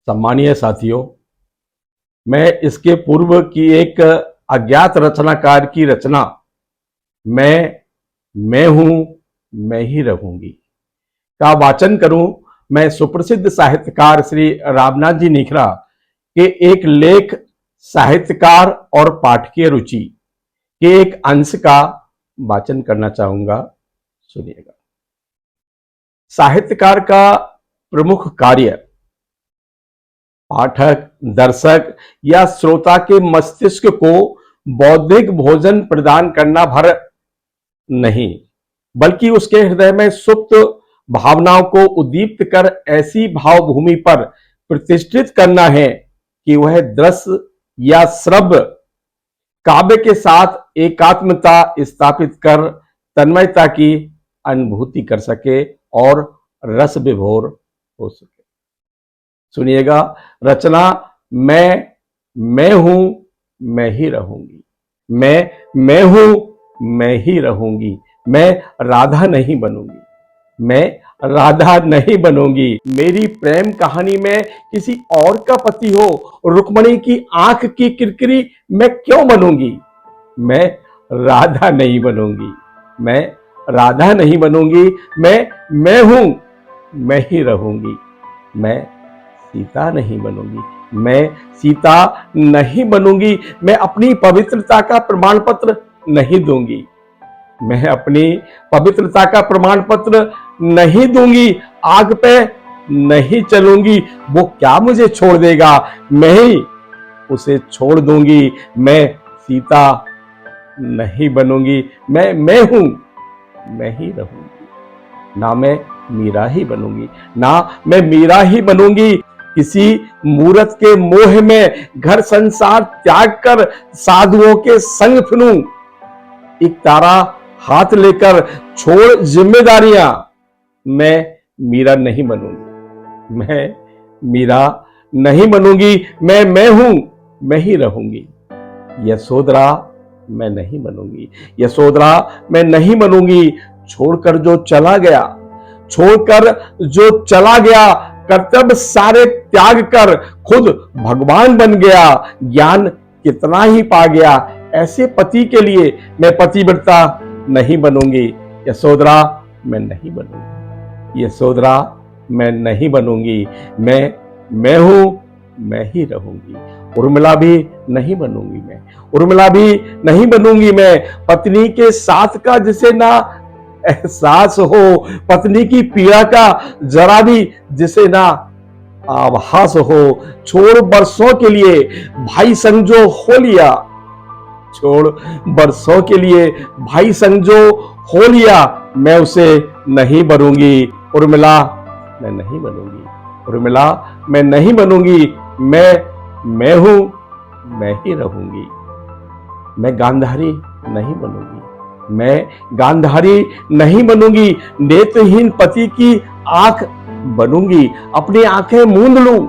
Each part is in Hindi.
सम्मानीय साथियों, मैं इसके पूर्व की एक अज्ञात रचनाकार की रचना मैं हूं मैं ही रहूंगी का वाचन करूं। मैं सुप्रसिद्ध साहित्यकार श्री रामनाथ जी निखरा के एक लेख साहित्यकार और पाठकीय रुचि के एक अंश का वाचन करना चाहूंगा। सुनिएगा। साहित्यकार का प्रमुख कार्य पाठक, दर्शक या श्रोता के मस्तिष्क को बौद्धिक भोजन प्रदान करना भर नहीं, बल्कि उसके हृदय में सुप्त भावनाओं को उद्दीप्त कर ऐसी भावभूमि पर प्रतिष्ठित करना है कि वह दृश्य या श्रव्य काव्य के साथ एकात्मता स्थापित कर तन्मयता की अनुभूति कर सके और रस विभोर हो सके। सुनिएगा। रचना मैं हूं मैं ही रहूंगी। मैं हूं मैं ही रहूंगी। मैं राधा नहीं बनूंगी। मैं राधा नहीं बनूंगी। मेरी प्रेम कहानी में किसी और का पति हो, रुक्मणी की आंख की किरकिरी मैं क्यों बनूंगी। मैं राधा नहीं बनूंगी। मैं राधा नहीं बनूंगी। मैं हूं मैं ही रहूंगी। मैं सीता नहीं बनूंगी। मैं सीता नहीं बनूंगी। मैं अपनी पवित्रता का प्रमाण पत्र नहीं दूंगी। मैं अपनी पवित्रता का प्रमाण पत्र नहीं दूंगी। आग पे नहीं चलूंगी। वो क्या मुझे छोड़ देगा, मैं ही उसे छोड़ दूंगी। मैं सीता नहीं बनूंगी। मैं हूं मैं ही रहूंगी। ना मैं मीरा ही बनूंगी, ना मैं मीरा ही बनूंगी। किसी मूरत के मोह में घर संसार त्याग कर साधुओं के संग फिरूं। एक तारा हाथ लेकर छोड़ जिम्मेदारियां। मैं मीरा नहीं बनूंगी। मैं मीरा नहीं बनूंगी। मैं हूं मैं ही रहूंगी। यशोधरा मैं नहीं बनूंगी। यशोधरा मैं नहीं बनूंगी। छोड़कर जो चला गया, छोड़कर जो चला गया, कर्तव्य सारे त्याग कर खुद भगवान बन गया। ज्ञान कितना ही पा गया, ऐसे पति के लिए मैं पतिव्रता नहीं बनूंगी। यशोधरा मैं नहीं बनूंगी। यशोधरा मैं नहीं बनूंगी। मैं हूं मैं ही रहूंगी। उर्मिला भी नहीं बनूंगी। मैं उर्मिला भी नहीं बनूंगी। मैं पत्नी के साथ का जिसे ना एहसास हो, पत्नी की पीड़ा का जरा भी जिसे ना आभास हो। छोड़ बरसों के लिए भाई संजो हो लिया। छोड़ बरसों के लिए भाई संजो हो लिया। मैं उसे नहीं बनूंगी। उर्मिला मैं नहीं बनूंगी। उर्मिला मैं नहीं बनूंगी। मैं हूं मैं ही रहूंगी। मैं गांधारी नहीं बनूंगी। मैं गांधारी नहीं बनूंगी। नेत्रहीन पति की आंख बनूंगी। अपनी आंखें मूंद लूं,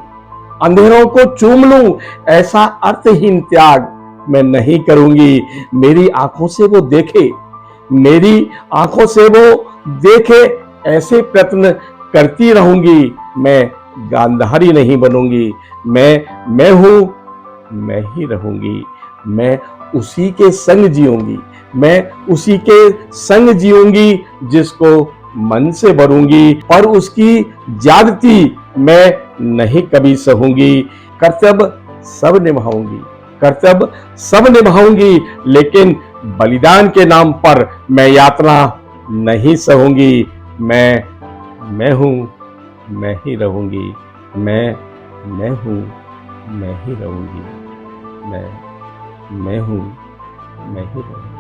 अंधेरों को चूम लूं। ऐसा अर्थहीन त्याग मैं नहीं करूंगी। मेरी आंखों से वो देखे, मेरी आंखों से वो देखे, ऐसे प्रयत्न करती रहूंगी। मैं गांधारी नहीं बनूंगी। मैं हूं मैं ही रहूंगी। मैं उसी के संग जीऊंगी। मैं उसी के संग जीऊंगी जिसको मन से भरूंगी, पर उसकी ज्यादती मैं नहीं कभी सहूंगी। कर्तव्य सब निभाऊंगी। कर्तव्य सब निभाऊंगी, लेकिन बलिदान के नाम पर मैं यातना नहीं सहूंगी। मैं हूं मैं ही रहूंगी। मैं हूं मैं ही रहूंगी। मैं हूं मैं ही रहूंगी।